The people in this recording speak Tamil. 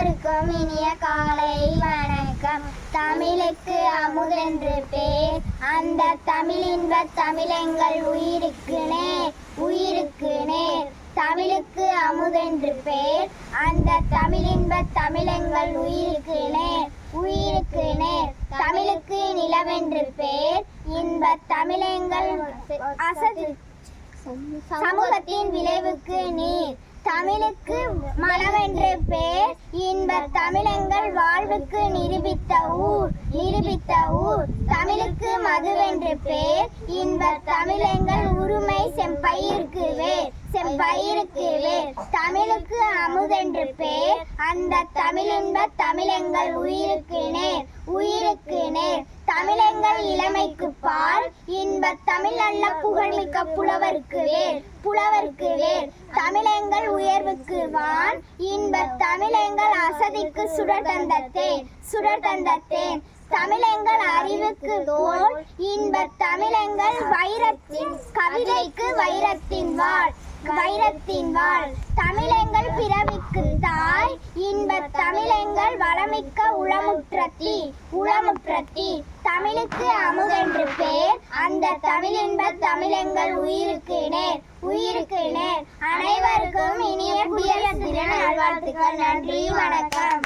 அனைவருக்கும் இனிய காலை வணக்கம். தமிழுக்கு அமுதென்று பேர், அந்த தமிழின்ப தமிழெங்கள் உயிருக்கு நேர், உயிருக்கு நேர். தமிழுக்கு அமுதென்று பேர், அந்த தமிழின்ப தமிழெங்கள் உயிருக்கு நேர், உயிருக்கு நேர். தமிழுக்கு நிலவென்று பேர், இன்ப தமிழெங்கள் சமூகத்தின் விளைவுக்கு நீர். தமிழுக்கு மனவென்று பேர், இன்ப தமிழெங்கள் வாழ்வுக்கு நிரூபித்த ஊர், நிரூபித்த ஊர். தமிழுக்கு மதுவென்று பேர், இன்ப தமிழெங்கள் உரிமை செம்பயிருக்கு வேர், செம்பயிருக்கு வேர். தமிழுக்கு அமுதென்று பேர், அந்த தமிழின்ப தமிழெங்கள் உயிருக்கு நேர், உயிருக்கு நேர். தமிழெங்கள் இளமைக்கு பால், இன்ப தமிழ் நல்ல புகழ்மிக்க புலவருக்கு வேர், புலவருக்கு வேர். தமிழெங்கள் உயர்வுக்கு வான், இன்ப தமிழெங்கள் அசதிக்கு சுடர் தந்த தேன், சுடர் தந்த தேன். தமிழெங்கள் அறிவுக்கு தோல், இன்ப தமிழெங்கள் வைரத்தின் கவிதைக்கு வைரத்தின் வாழ், வைரத்தின் வாழ். தமிழெங்கள் பிறவிக்கு தாய், இன்ப தமிழெங்கள் வளமிக்க உளமுற்ற தீ, உளமுற்ற தீ. தமிழுக்கு அமுதென்று பேர், அந்த தமிழின்ப தமிழெங்கள் உயிருக்கு நேர், உயிருக்கு நேர். அனைவருக்கும் இனிய குடியரசு தின நல்வாழ்த்துக்கள். நன்றி, வணக்கம்.